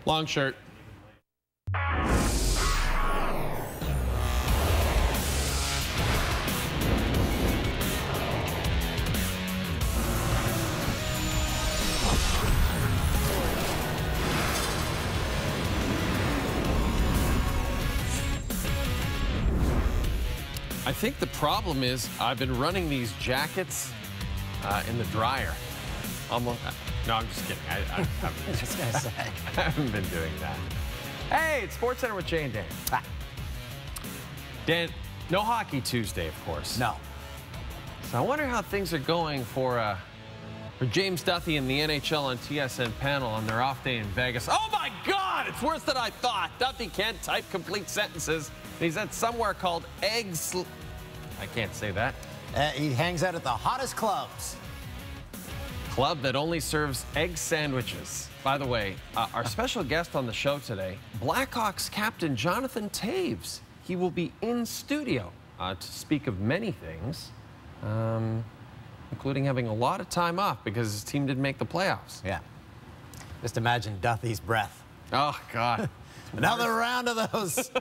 Long shirt. I think the problem is I've been running these jackets in the dryer. Almost. No, I'm just kidding. I Just gonna say. I haven't been doing that. Hey, it's SportsCenter with Jay and Dan. Ah. Dan, no hockey Tuesday, of course. No. So I wonder how things are going for James Duthie and the NHL on TSN panel on their off day in Vegas. Oh my God, it's worse than I thought. Duthie can't type complete sentences. He's at somewhere called Eggs. I can't say that. He hangs out at the hottest clubs. Club that only serves egg sandwiches. By the way, our special guest on the show today, Blackhawks captain Jonathan Toews. He will be in studio to speak of many things, including having a lot of time off because his team didn't make the playoffs. Yeah. Just imagine Duthie's breath. Oh, God. Another round of those.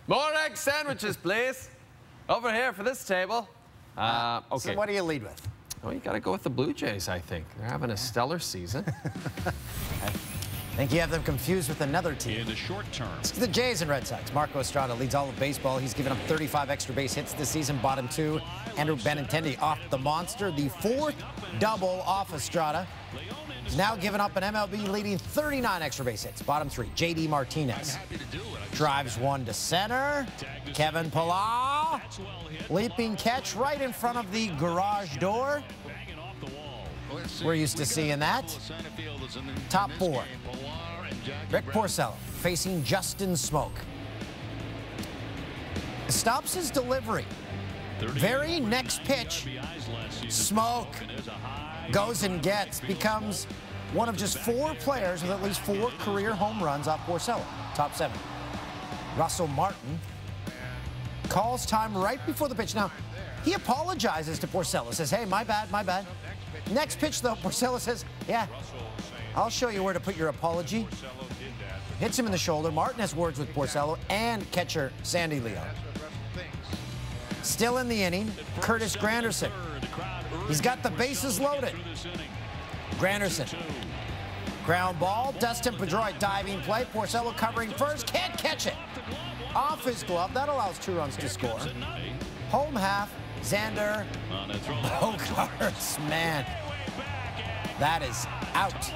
More egg sandwiches, please. Over here for this table. Okay. So what do you lead with? Well, you got to go with the Blue Jays, I think. They're having a stellar season. I think you have them confused with another team. In the short term. It's the Jays and Red Sox. Marco Estrada leads all of baseball. He's given up 35 extra base hits this season. Bottom two, Andrew Benintendi off the monster. The fourth double off Estrada. He's now given up an MLB leading 39 extra base hits. Bottom three, J.D. Martinez. Drives one to center. Kevin Pillar. Leaping catch right in front of the garage door. We're used to seeing that. Top four. Rick Porcello facing Justin Smoke. Stops his delivery. Very next pitch, Smoke goes and becomes one of just 4 players with at least 4 career home runs off Porcello. Top 7. Russell Martin calls time right before the pitch. Now, he apologizes to Porcello, says, hey, my bad, my bad. Next pitch, though, Porcello says, yeah, I'll show you where to put your apology. Hits him in the shoulder. Martin has words with Porcello and catcher Sandy Leo. Still in the inning, Curtis Granderson. He's got the bases loaded. Granderson. Ground ball, Dustin Pedroia diving play. Porcello covering first, can't catch it. Off his glove, that allows 2 runs to score. Home half, Xander Bogaerts, man. That is out.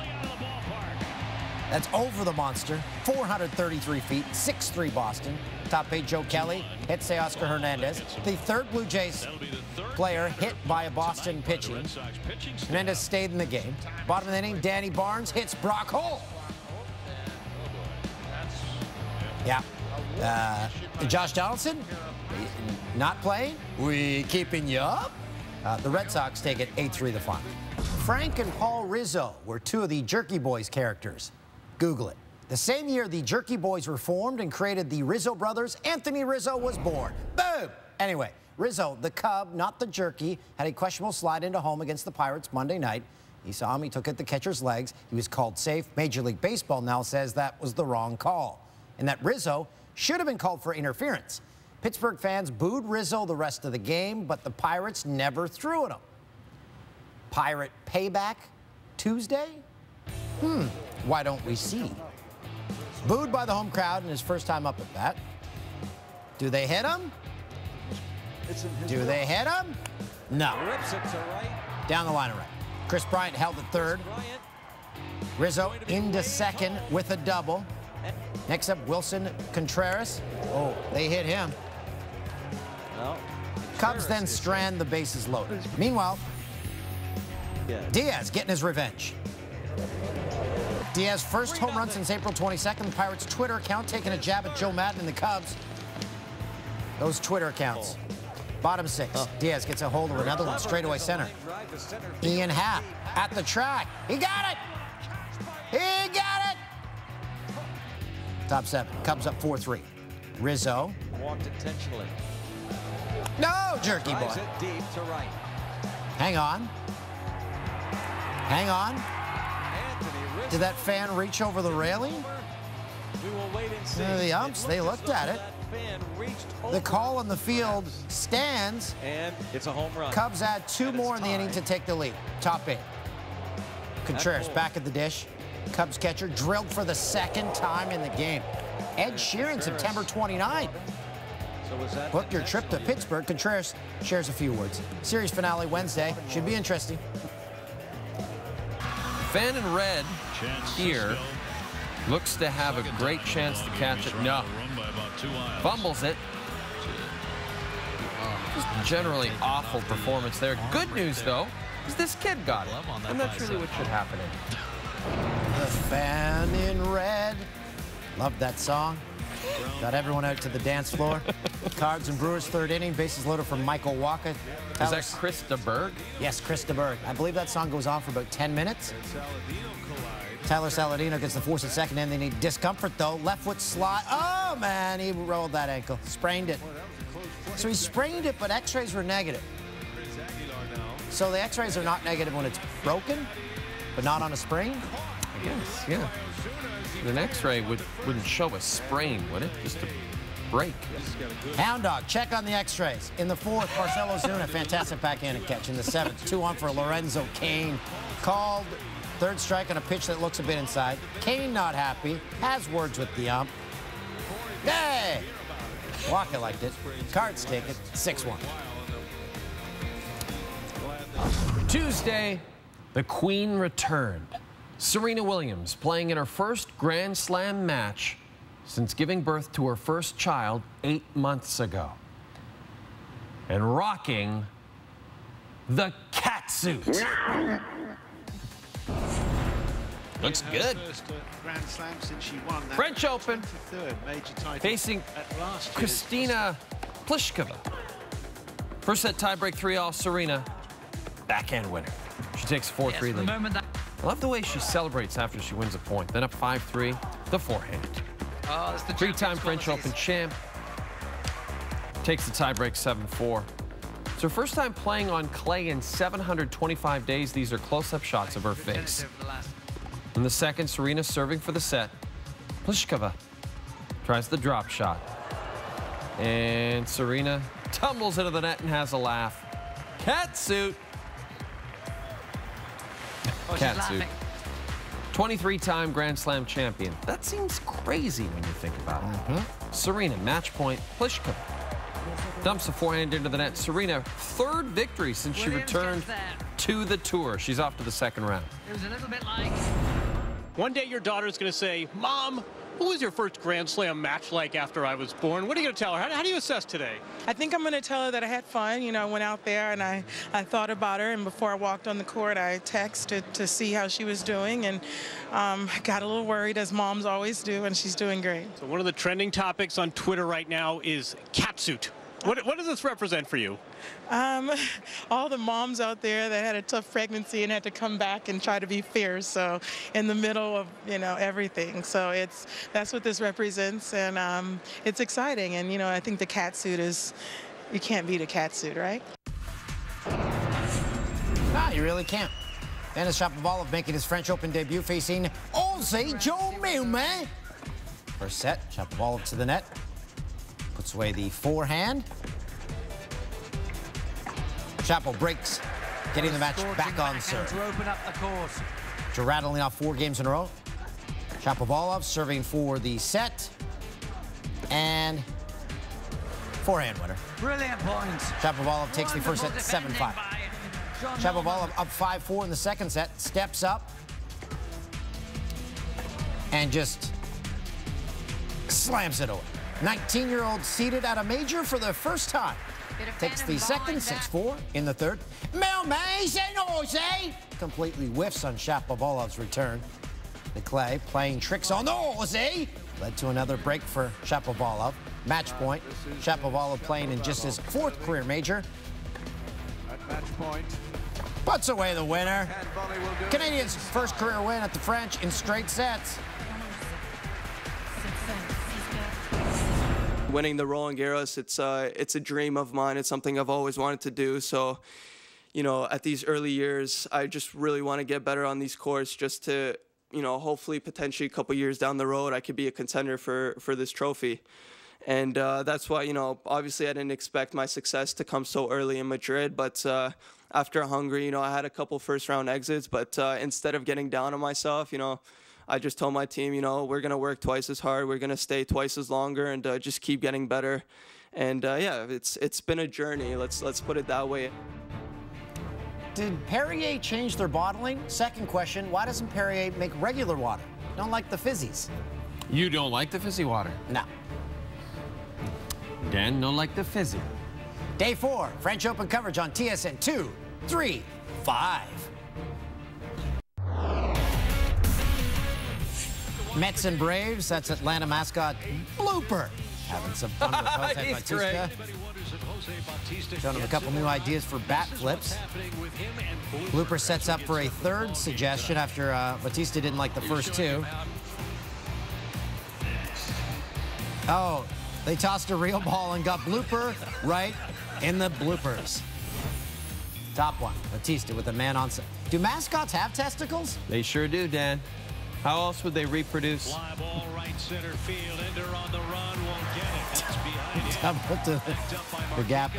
That's over the monster. 433 feet, 6'3" Boston. Top 8, Joe Kelly hits Oscar Hernandez. The third Blue Jays player hit by a Boston pitching. Hernandez stayed in the game. Bottom of the inning, Danny Barnes hits Brock Holt. Yeah. Josh Donaldson, not playing. We keeping you up? The Red Sox take it 8-3 the final. Frank and Paul Rizzo were 2 of the Jerky Boys characters. Google it. The same year the Jerky Boys were formed and created the Rizzo brothers, Anthony Rizzo was born. Boom! Anyway, Rizzo, the Cub, not the Jerky, had a questionable slide into home against the Pirates Monday night. He saw him, he took at the catcher's legs. He was called safe. Major League Baseball now says that was the wrong call, and that Rizzo should have been called for interference. Pittsburgh fans booed Rizzo the rest of the game, but the Pirates never threw at him. Pirate payback Tuesday? Why don't we see? Booed by the home crowd in his first time up at bat. Do they hit him? Do they hit him? No. Down the line of right. Chris Bryant held at third. Rizzo into second with a double. Next up, Wilson Contreras. Oh, they hit him. Cubs then strand the bases loaded. Meanwhile, Diaz getting his revenge. Diaz first home run since April 22nd. The Pirates' Twitter account taking a jab at Joe Maddon and the Cubs. Those Twitter accounts. Bottom 6. Diaz gets a hold of another one straightaway center. Ian Happ at the track. He got it. He got it. Top 7. Cubs up 4-3. Rizzo. Walked intentionally. No, jerky boy. Drives it deep to right. Hang on. Hang on. Anthony Did that fan reach over the railing? We will wait and see. The umps, they looked at it. That fan reached The over. call on the field stands. And it's a home run. Cubs add 2 more in the inning to take the lead. Top 8. Contreras back at the dish. Cubs catcher drilled for the 2nd time in the game. Ed Sheeran, September 29. So was that Book your trip to Pittsburgh. Contreras shares a few words. Series finale Wednesday. Should be interesting. Fan in red here looks to have a great chance to catch it. No. Fumbles it. Just generally awful performance there. Good news, though, is this kid got it. And that's really what should happen. The fan in red. Loved that song. Got everyone out to the dance floor. Cards and Brewers 3rd inning. Bases loaded from Michael Walker. Is that Krista Berg? Yes, Krista Berg. I believe that song goes on for about 10 minutes. Tyler Saladino gets the force at second and they need discomfort, though. Left foot slide. Oh, man, he rolled that ankle. Sprained it. So he sprained it, but x-rays were negative. So the x-rays are not negative when it's broken, but not on a sprain? I guess, yeah. An x-ray wouldn't show a sprain, would it? Just a break. Hound Dog, check on the x-rays. In the 4th, Marcelo Zuna, fantastic backhand catch. In the 7th, 2-1 for Lorenzo Cain. Called 3rd strike on a pitch that looks a bit inside. Cain not happy, has words with the ump. Hey! Walker liked it. Cards take it, 6-1. Tuesday, the Queen returned. Serena Williams playing in her first Grand Slam match since giving birth to her first child 8 months ago. And rocking the cat suit. Looks good. Grand Slam since she won that French Open, 23rd major title facing at last year's Kristina Pliskova. First set tiebreak 3-all Serena, backhand winner. She takes a 4-3 lead. I love the way she celebrates after she wins a point. Then up 5-3, the forehand. Oh, that's the 3-time French Open champ. Takes the tiebreak 7-4. It's her first time playing on clay in 725 days. These are close-up shots of her face. In the second, Serena serving for the set. Pliskova tries the drop shot. And Serena tumbles into the net and has a laugh. Cat suit. Cat suit. 23-time Grand Slam champion. That seems crazy when you think about it. Serena, match point, Pliskova. Dumps a forehand into the net. Serena, 3rd victory since she returned to the tour. She's off to the 2nd round. It was a little bit like... One day your daughter's going to say, Mom, what was your first Grand Slam match like after I was born? What are you going to tell her? How do you assess today? I think I'm going to tell her that I had fun. You know, I went out there and I thought about her, and before I walked on the court, I texted to see how she was doing, and I got a little worried, as moms always do, and she's doing great. So one of the trending topics on Twitter right now is catsuit. What does this represent for you? All the moms out there that had a tough pregnancy and had to come back and try to be fierce, so in the middle of, you know, everything. So that's what this represents, and it's exciting. And, you know, I think the cat suit is, you can't beat a cat suit, right? No, you really can't. Denis Shapovalov making his French Open debut facing Aussie Joe Milman. First set, Shapovalov to the net. Puts away the forehand. Chapo breaks, getting the match back on serve. To open up the course. After rattling off 4 games in a row, Shapovalov serving for the set and forehand winner. Brilliant points. Shapovalov takes the first set 7-5. Shapovalov up 5-4 in the second set, steps up and just slams it away. 19-year-old seated at a major for the first time. Takes the second, 6-4 in the third. Completely whiffs on Shapovalov's return. The clay playing tricks on the Aussie. Led to another break for Shapovalov. Match point. Shapovalov playing in just his 4th career major. at match point. Puts away the winner. Canadians' first career win at the French in straight sets. winning the Roland Garros, it's a dream of mine. It's something I've always wanted to do. So, you know, at these early years, I just really want to get better on these courts just to, you know, hopefully potentially a couple years down the road, I could be a contender for this trophy. And that's why, you know, obviously I didn't expect my success to come so early in Madrid, but after Hungary, you know, I had a couple first-round exits, but instead of getting down on myself, you know, I just told my team, you know, we're going to work twice as hard, we're going to stay twice as longer, and just keep getting better. And yeah, it's been a journey, let's put it that way. Did Perrier change their bottling? Second question, why doesn't Perrier make regular water? Don't like the fizzies. You don't like the fizzy water? No. Dan don't like the fizzy. Day 4, French Open coverage on TSN 2, 3, 5. Mets and Braves, that's Atlanta mascot Blooper. Having some fun with Jose Bautista. Showing him a couple new ideas for bat flips. Blooper sets up for a third suggestion after Bautista didn't like the first two. Oh, they tossed a real ball and got Blooper right in the bloopers. Top one, Bautista with a man on set. Do mascots have testicles? They sure do, Dan. How else would they reproduce? Fly ball right center field. Ender on the run, won't get it. That's behind him. Put the gap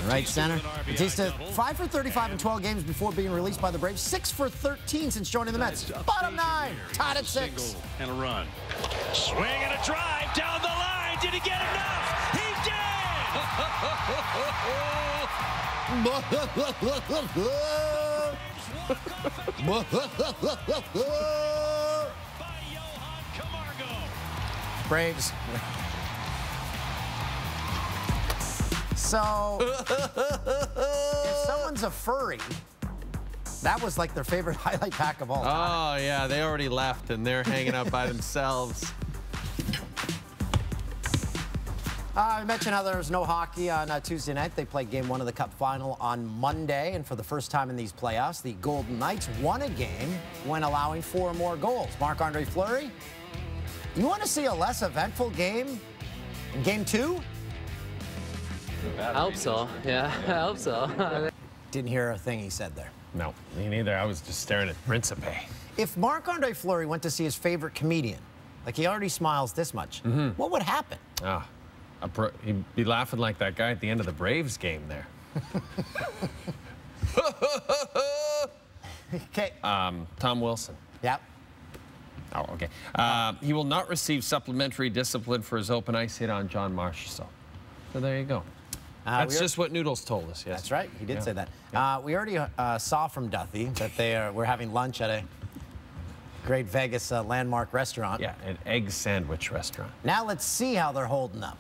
right center. Bautista 5 for 35 in 12 games before being released by the Braves. 6 for 13 since joining the Mets. Bottom 9, tied at 6. And a run. Swing and a drive down the line. Did he get enough? He Braves. So, if someone's a furry, that was like their favorite highlight pack of all time. Oh, yeah, they already left, and they're hanging out by themselves. I mentioned how there was no hockey on Tuesday night. They played Game 1 of the Cup Final on Monday, and for the first time in these playoffs, the Golden Knights won a game when allowing 4 more goals. Marc-Andre Fleury, you want to see a less eventful game in Game 2? I hope so. Yeah, I hope so. Didn't hear a thing he said there. No, me neither. I was just staring at Principe. If Marc-Andre Fleury went to see his favorite comedian, like he already smiles this much, what would happen? He'd be laughing like that guy at the end of the Braves game there. Okay. Tom Wilson. Yep. Oh, okay. He will not receive supplementary discipline for his open ice hit on John Marchessault. So there you go. That's just what Noodles told us. Yes. That's right. He did say that. Yeah. We already saw from Duthie that we're having lunch at a great Vegas landmark restaurant. Yeah, an egg sandwich restaurant. Now let's see how they're holding up.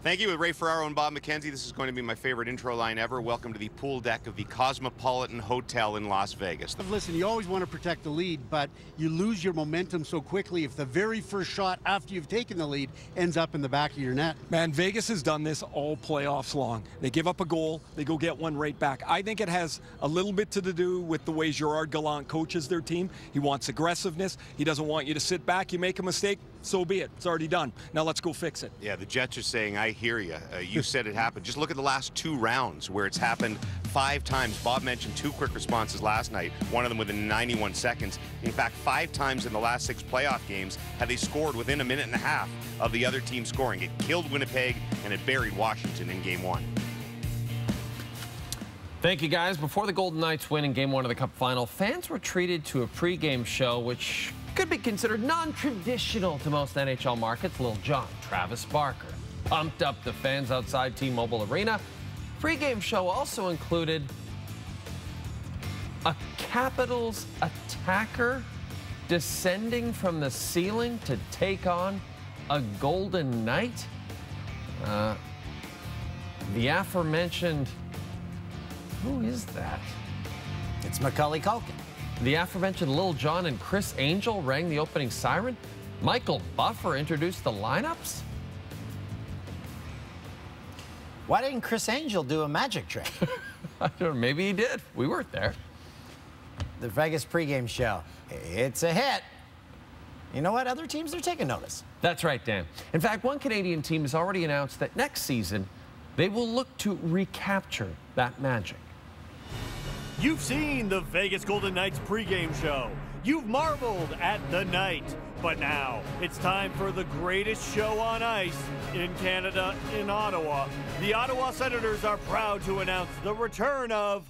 Thank you, with Ray Ferraro and Bob McKenzie. This is going to be my favorite intro line ever. Welcome to the pool deck of the Cosmopolitan Hotel in Las Vegas. Listen, you always want to protect the lead, but you lose your momentum so quickly if the very first shot after you've taken the lead ends up in the back of your net. Man, Vegas has done this all playoffs long. They give up a goal, they go get one right back. I think it has a little bit to do with the way Gerard Gallant coaches their team. He wants aggressiveness. He doesn't want you to sit back. You make a mistake, so be it. It's already done. Now let's go fix it. Yeah, the Jets are saying, I hear you. You said it happened. Just look at the last 2 rounds where it's happened 5 times. Bob mentioned 2 quick responses last night, one of them within 91 seconds. In fact, 5 times in the last 6 playoff games have they scored within a minute and a half of the other team scoring. It killed Winnipeg and it buried Washington in Game 1. Thank you, guys. Before the Golden Knights win in Game 1 of the Cup Final, fans were treated to a pregame show which could be considered non-traditional to most NHL markets. Lil Jon, Travis Barker pumped up the fans outside T-Mobile Arena. Pre-game show also included a Capitals attacker descending from the ceiling to take on a Golden Knight. The aforementioned, who is that? It's Macaulay Culkin. The aforementioned Lil Jon and Chris Angel rang the opening siren. Michael Buffer introduced the lineups. Why didn't Chris Angel do a magic trick? I don't know, maybe he did. We weren't there. The Vegas pregame show. It's a hit. you know what? Other teams are taking notice. That's right, Dan. In fact, one Canadian team has already announced that next season they will look to recapture that magic. You've seen the Vegas Golden Knights pregame show. You've marveled at the night. But now it's time for the greatest show on ice in Canada, in Ottawa. The Ottawa Senators are proud to announce the return of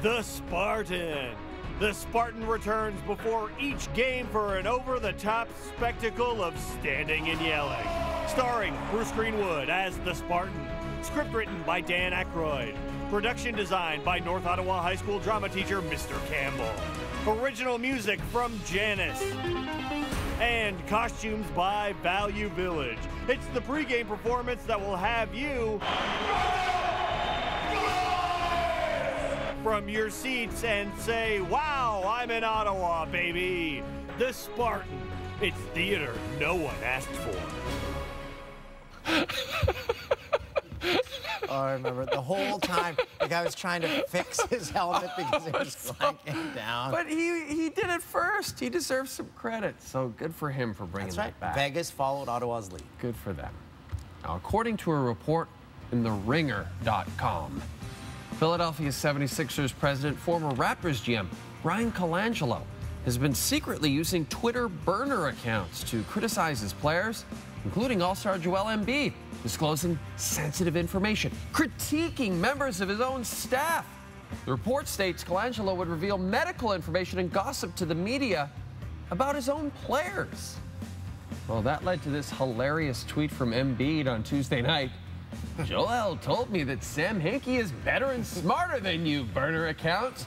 the Spartan. The Spartan returns before each game for an over-the-top spectacle of standing and yelling. Starring Bruce Greenwood as the Spartan. Script written by Dan Aykroyd. Production designed by North Ottawa High School drama teacher Mr. Campbell. Original music from Janice. And costumes by Value Village. It's the pregame performance that will have you from your seats and say, wow, I'm in Ottawa, baby. The Spartan. It's theater no one asked for. Oh, I remember the whole time the guy was trying to fix his helmet because it was clanking down. But he did it first. He deserves some credit. So good for him for bringing that back. Vegas followed Ottawa's lead. Good for them. Now, according to a report in TheRinger.com, Philadelphia 76ers president, former Raptors GM Bryan Colangelo has been secretly using Twitter burner accounts to criticize his players, including All-Star Joel Embiid, disclosing sensitive information, critiquing members of his own staff. The report states Colangelo would reveal medical information and gossip to the media about his own players. Well, that led to this hilarious tweet from Embiid on Tuesday night. Joel told me that Sam Hinkie is better and smarter than you, burner account.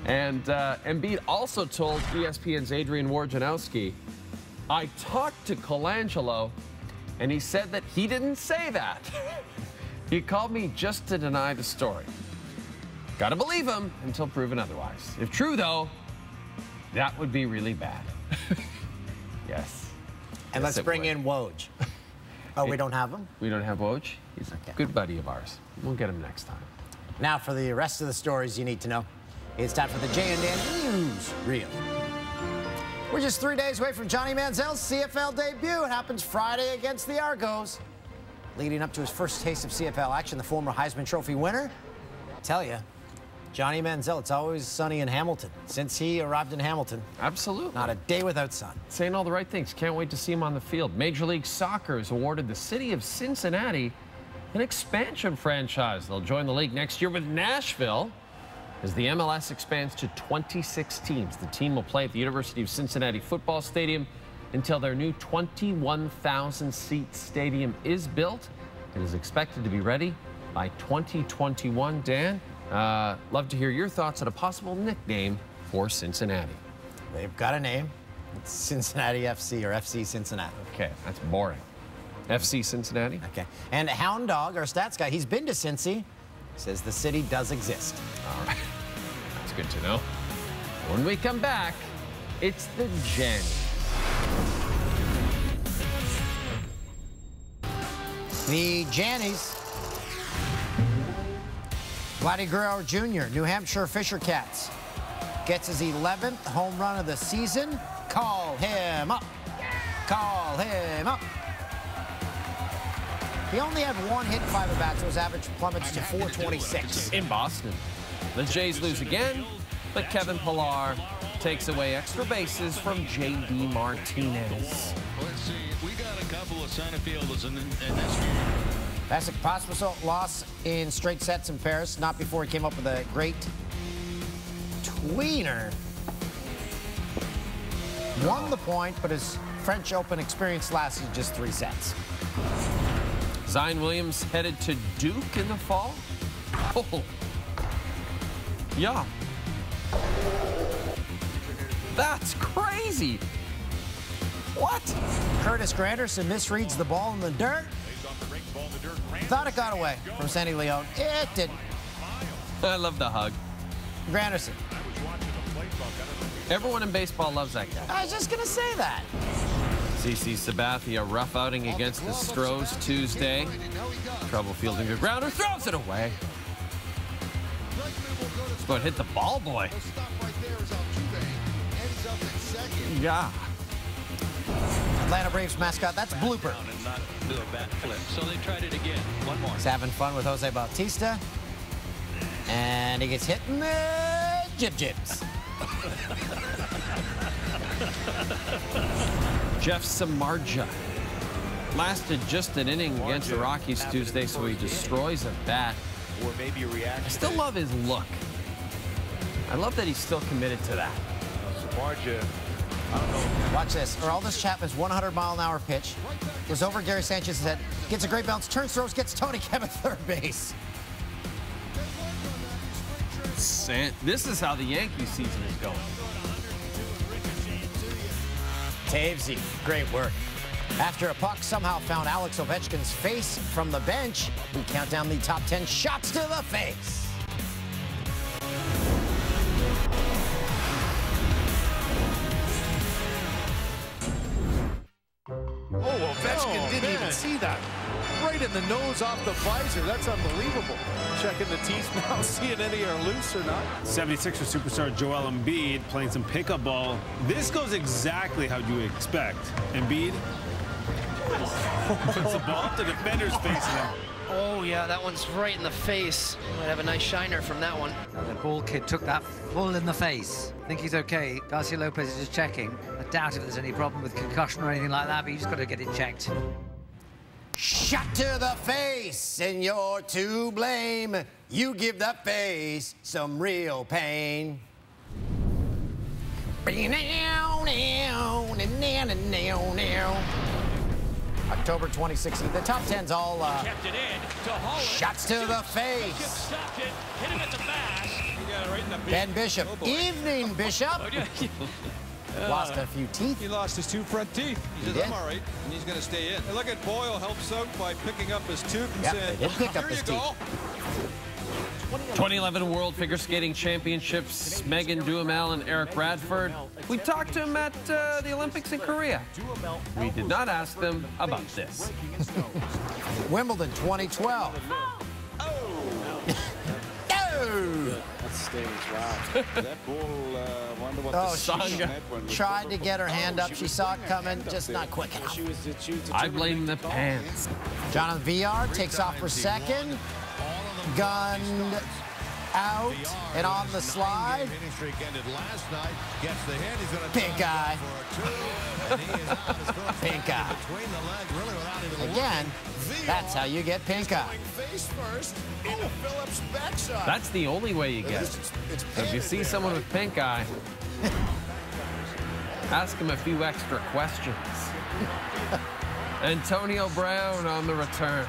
And Embiid also told ESPN's Adrian Wojnarowski, I talked to Colangelo, and he said that he didn't say that. He called me just to deny the story. Gotta believe him until proven otherwise. If true, though, that would be really bad. Yes. And let's bring in Woj. Oh, we don't have him? We don't have Woj. He's a good buddy of ours. We'll get him next time. Now for the rest of the stories you need to know. It's time for the Jay and Dan News Reel. We're just 3 days away from Johnny Manziel's CFL debut. It happens Friday against the Argos. Leading up to his first taste of CFL action, the former Heisman Trophy winner, I tell you, Johnny Manziel, it's always sunny in Hamilton. Since he arrived in Hamilton. Absolutely. Not a day without sun. Saying all the right things. Can't wait to see him on the field. Major League Soccer has awarded the city of Cincinnati an expansion franchise. They'll join the league next year with Nashville. As the MLS expands to 26 teams, the team will play at the University of Cincinnati Football Stadium until their new 21,000-seat stadium is built. It is expected to be ready by 2021. Dan, love to hear your thoughts on a possible nickname for Cincinnati. They've got a name. It's Cincinnati FC or FC Cincinnati. Okay, that's boring. FC Cincinnati? Okay. And Hound Dog, our stats guy, he's been to Cincy. Says the city does exist. All right. That's good to know. When we come back, it's the Jannies. The Jannies. Vladdy Guerrero Jr., New Hampshire Fisher Cats, gets his 11th home run of the season. Call him up. Call him up. He only had one hit, 5 at bats, so his average plummets to 426. In Boston, the Jays lose again, but Kevin Pillar takes away extra bases from J.D. Martinez. Let's see, we got a couple of center fielders in this. Vasek Pospisil lost in straight sets in Paris, not before he came up with a great tweener. Won the point, but his French Open experience lasted just 3 sets. Zion Williams headed to Duke in the fall? Oh, yeah. That's crazy. What? Curtis Granderson misreads the ball in the dirt. Thought it got away from Sandy Leon. It didn't. I love the hug. Granderson. Everyone in baseball loves that guy. I was just going to say that. CC Sabathia, rough outing against the Stros Tuesday. Trouble fielding a grounder, throws it away. But hit the ball boy. Yeah. Atlanta Braves mascot, that's blooper. And not do a bat flip. So they tried it again. One more. He's having fun with Jose Bautista. And he gets hit in the jibs. Jeff Samardzija lasted just an inning against the Rockies Tuesday, so he destroys a bat. Or maybe a reaction. I still love his look. I love that he's still committed to that. Samardzija, I don't know. Watch this. Aroldis Chapman's 100-mile-an-hour pitch goes over Gary Sanchez's head, gets a great bounce, turns, throws, gets Tony Kemp at third base. This is how the Yankee season is going. Tavesy, great work. After a puck somehow found Alex Ovechkin's face from the bench, we count down the top 10 shots to the face. Oh, Ovechkin didn't even see that. Right in the nose off the visor. That's unbelievable. Checking the teeth now, seeing any are loose or not. 76er superstar Joel Embiid playing some pickup ball. This goes exactly how you would expect. Embiid puts the ball up the defender's face now. Oh, yeah, that one's right in the face. Might have a nice shiner from that one. The ball kid took that full in the face. I think he's okay. Garcia Lopez is just checking. I doubt if there's any problem with concussion or anything like that, but you just got to get it checked. Shot to the face, and you're to blame. You give the face some real pain. October 2016. The top 10's all Kept it in to Holland. shots to the face. Stopped it. Hit him at the mask. He got it right in the Ben Bishop. Oh, boy. Evening, Bishop. Lost a few teeth. He lost his 2 front teeth. He says, did. I'm all right, and he's going to stay in. And look at Boyle helps out by picking up his tooth and Yep, saying, they did pick up here his you go. 2011 World Figure Skating Championships, Megan Duhamel and Eric Radford. We talked to him at the Olympics in Korea. We did not ask them about this. Wimbledon 2012. That stings. Wow. That ball, wonder what Oh, the she tried to get her hand up. She saw it coming, just not quick enough. I blame the pants. Jonathan Villar takes off for second. Gunned out and on the slide. Pink eye. Pink eye. Again, that's how you get pink eye. That's the only way you get it. If you see someone with pink eye, ask him a few extra questions. Antonio Brown on the return.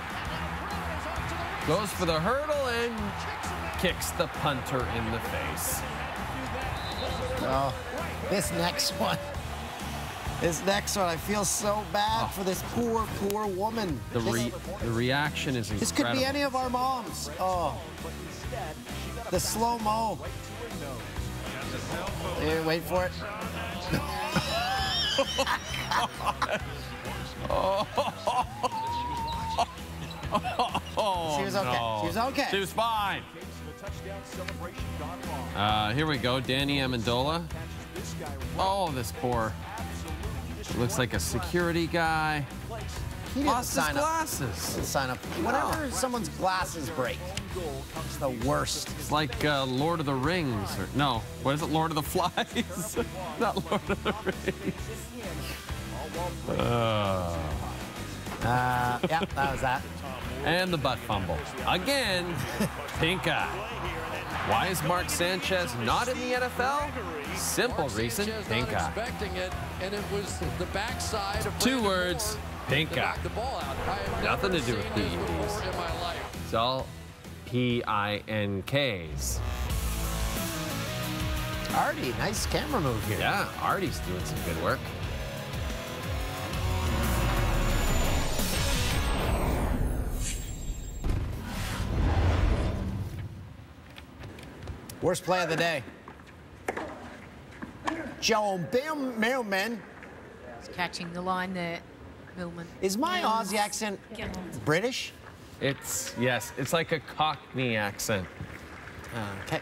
Goes for the hurdle and kicks the punter in the face. Oh, this next one, I feel so bad for this poor, poor woman. The reaction is incredible. This could be any of our moms. Oh, the slow-mo. Here, wait for it. Oh, she was okay. no. She was okay. She was fine. Here we go. Danny Amendola. Oh, this poor. Looks like a security guy. He lost his glasses. Sign up. Whenever someone's glasses break, it's the worst. It's like Lord of the Rings. Or, no, what is it? Lord of the Flies? Not Lord of the Rings. Yeah, that was that. And the butt fumble. Again, pink eye. Why is Mark Sanchez not in the NFL? Simple reason, pink eye. Expecting it, and it was the backside. 2 words, pink eye. Nothing to do with PEDs. It's all PINKs. Artie, nice camera move here. Yeah, Artie's doing some good work. Worst play of the day. Joe Millman. He's catching the line there, Millman. Is my Aussie accent British? Yes, it's like a Cockney accent. Okay.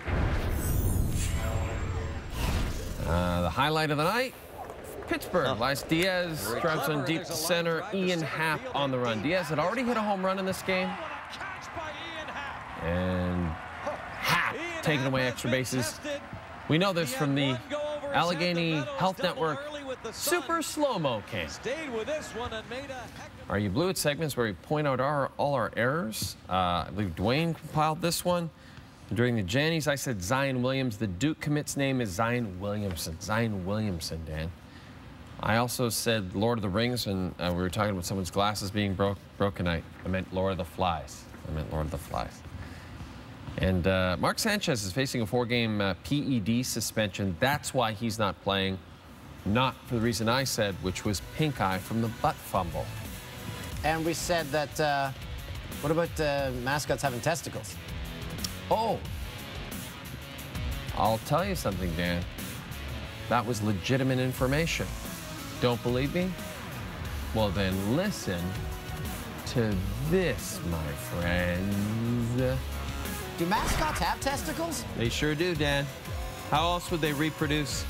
The highlight of the night, Pittsburgh. Elias Diaz drives on deep to center. Ian Happ on the run. Diaz had already hit a home run in this game. And Happ taking away extra bases. We know this from the Allegheny Health Network Super Slow-Mo Cam. Are You Blue? It segments where we point out all our errors. I believe Dwayne compiled this one. During the Jannies, I said Zion Williams. The Duke commit's name is Zion Williamson. Zion Williamson, Dan. I also said Lord of the Rings, and we were talking about someone's glasses being broken. I meant Lord of the Flies. And Mark Sanchez is facing a 4-game PED suspension. That's why he's not playing. Not for the reason I said, which was pink eye from the butt fumble. And we said that, what about mascots having testicles? Oh, I'll tell you something, Dan. That was legitimate information. Don't believe me? Well, then listen to this, my friends. Do mascots have testicles? They sure do, Dan. How else would they reproduce